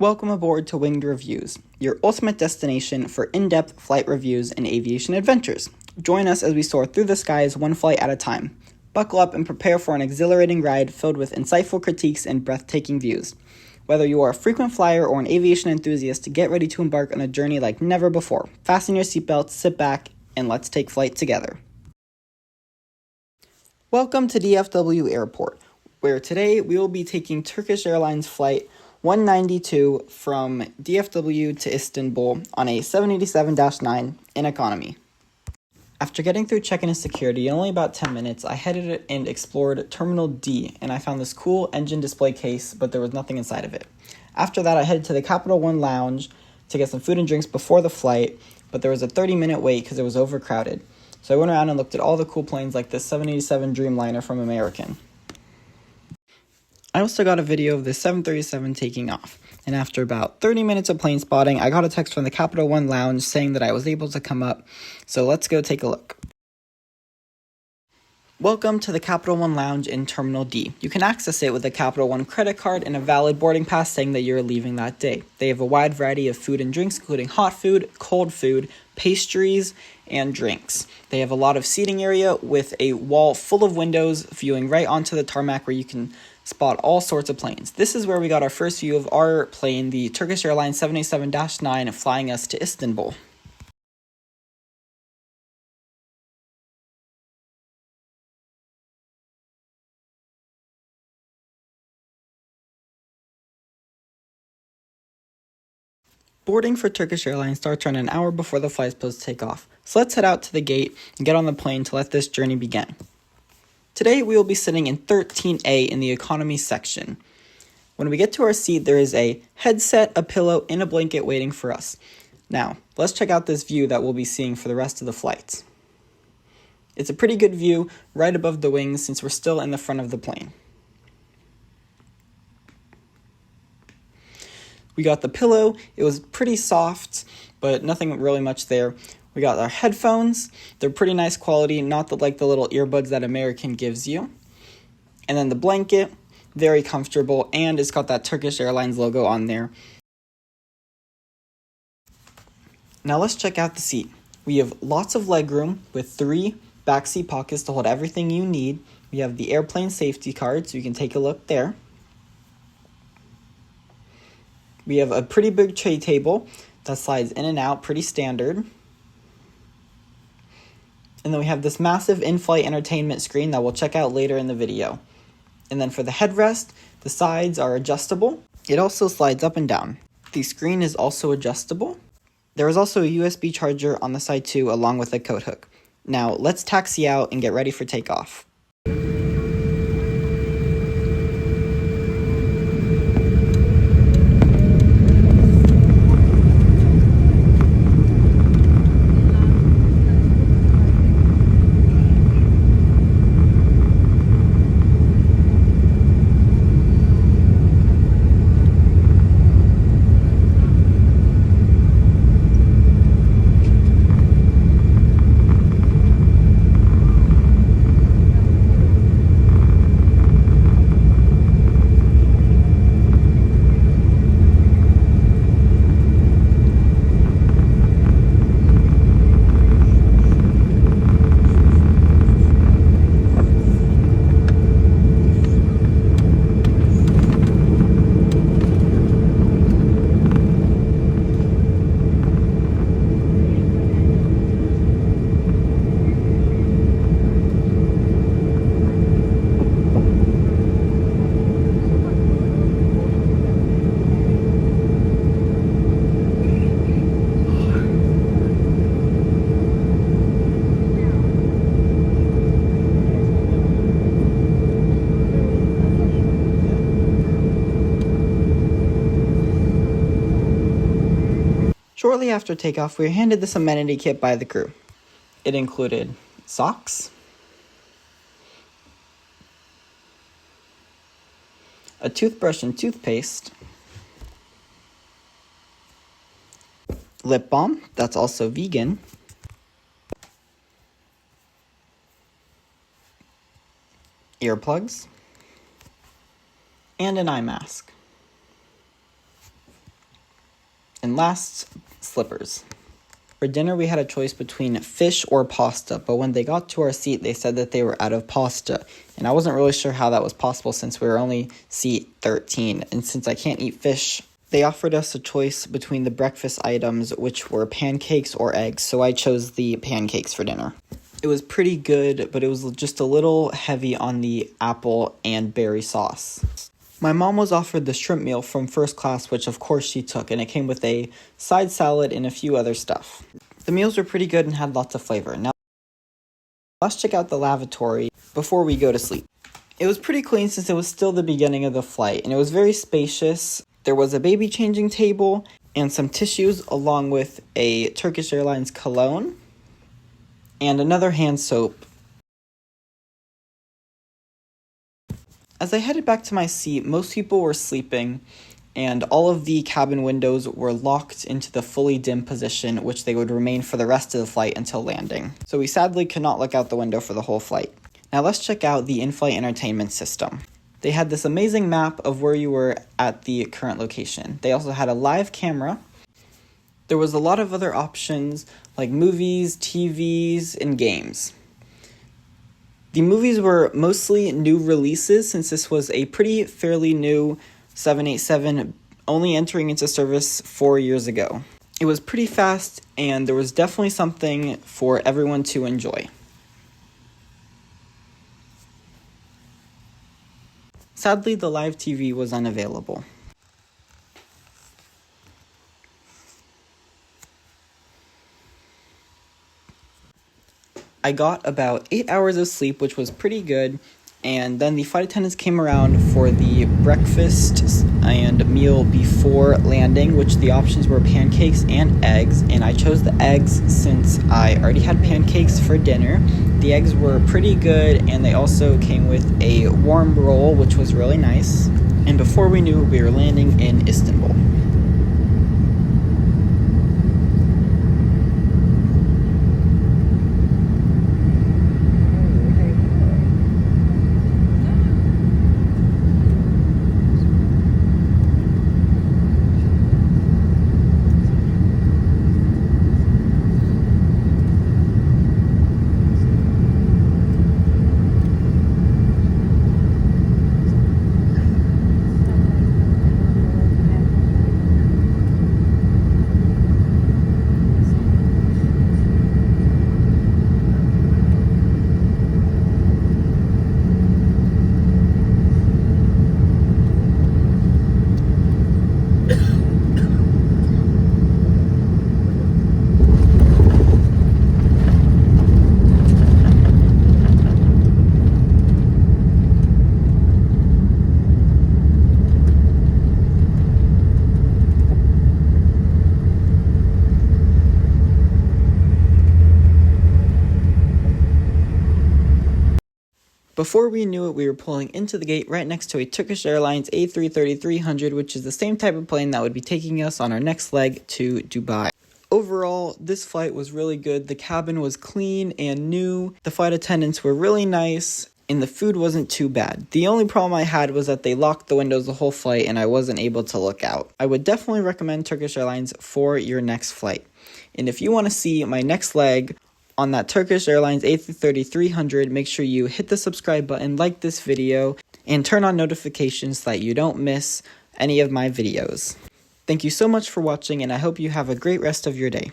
Welcome aboard to Winged Reviews, your ultimate destination for in-depth flight reviews and aviation adventures. Join us as we soar through the skies one flight at a time. Buckle up and prepare for an exhilarating ride filled with insightful critiques and breathtaking views. Whether you are a frequent flyer or an aviation enthusiast, get ready to embark on a journey like never before. Fasten your seatbelts, sit back, and let's take flight together. Welcome to DFW Airport, where today we will be taking Turkish Airlines flight 192 from DFW to Istanbul on a 787-9 in economy. After getting through check-in and security in only about 10 minutes, I headed and explored Terminal D, and I found this cool engine display case, but there was nothing inside of it. After that, I headed to the Capital One Lounge to get some food and drinks before the flight, but there was a 30-minute wait because it was overcrowded. So I went around and looked at all the cool planes like this 787 Dreamliner from American. I also got a video of the 737 taking off, and after about 30 minutes of plane spotting, I got a text from the Capital One Lounge saying that I was able to come up, so let's go take a look. Welcome to the Capital One Lounge in Terminal D. You can access it with a Capital One credit card and a valid boarding pass saying that you're leaving that day. They have a wide variety of food and drinks, including hot food, cold food, pastries, and drinks. They have a lot of seating area with a wall full of windows viewing right onto the tarmac where you can spot all sorts of planes. This is where we got our first view of our plane, the Turkish Airlines 787-9, flying us to Istanbul. Boarding for Turkish Airlines starts around an hour before the flight is supposed to take off. So let's head out to the gate and get on the plane to let this journey begin. Today we will be sitting in 13A in the economy section. When we get to our seat, there is a headset, a pillow, and a blanket waiting for us. Now, let's check out this view that we'll be seeing for the rest of the flights. It's a pretty good view right above the wings since we're still in the front of the plane. We got the pillow. It was pretty soft, but nothing really much there. We got our headphones. They're pretty nice quality, not like the little earbuds that American gives you. And then the blanket, very comfortable, and it's got that Turkish Airlines logo on there. Now let's check out the seat. We have lots of legroom with 3 backseat pockets to hold everything you need. We have the airplane safety card, so you can take a look there. We have a pretty big tray table that slides in and out, pretty standard. And then we have this massive in-flight entertainment screen that we'll check out later in the video. And then for the headrest, the sides are adjustable. It also slides up and down. The screen is also adjustable. There is also a USB charger on the side too, along with a coat hook. Now let's taxi out and get ready for takeoff. Shortly after takeoff, we were handed this amenity kit by the crew. It included socks, a toothbrush and toothpaste, lip balm that's also vegan, earplugs, and an eye mask. last, slippers. For dinner, we had a choice between fish or pasta, but when they got to our seat, they said that they were out of pasta. And I wasn't really sure how that was possible since we were only seat 13. And since I can't eat fish, they offered us a choice between the breakfast items, which were pancakes or eggs, so I chose the pancakes for dinner. It was pretty good, but it was just a little heavy on the apple and berry sauce. My mom was offered the shrimp meal from first class, which of course she took, and it came with a side salad and a few other stuff. The meals were pretty good and had lots of flavor. Now, let's check out the lavatory before we go to sleep. It was pretty clean since it was still the beginning of the flight, and it was very spacious. There was a baby changing table and some tissues along with a Turkish Airlines cologne and another hand soap. As I headed back to my seat, most people were sleeping, and all of the cabin windows were locked into the fully dim position, which they would remain for the rest of the flight until landing. So we sadly could not look out the window for the whole flight. Now let's check out the Inflight Entertainment system. They had this amazing map of where you were at the current location. They also had a live camera. There was a lot of other options like movies, TVs, and games. The movies were mostly new releases since this was a fairly new 787 only entering into service 4 years ago. It was pretty fast and there was definitely something for everyone to enjoy. Sadly, the live TV was unavailable. I got about 8 hours of sleep, which was pretty good, and then the flight attendants came around for the breakfast and meal before landing, which the options were pancakes and eggs, and I chose the eggs since I already had pancakes for dinner. The eggs were pretty good, and they also came with a warm roll, which was really nice, and before we knew it, we were landing in Istanbul. Before we knew it, we were pulling into the gate right next to a Turkish Airlines A330-300, which is the same type of plane that would be taking us on our next leg to Dubai. Overall, this flight was really good. The cabin was clean and new. The flight attendants were really nice, and the food wasn't too bad. The only problem I had was that they locked the windows the whole flight and I wasn't able to look out. I would definitely recommend Turkish Airlines for your next flight. And if you want to see my next leg on that Turkish Airlines A330-300, make sure you hit the subscribe button, like this video, and turn on notifications so that you don't miss any of my videos. Thank you so much for watching, and I hope you have a great rest of your day.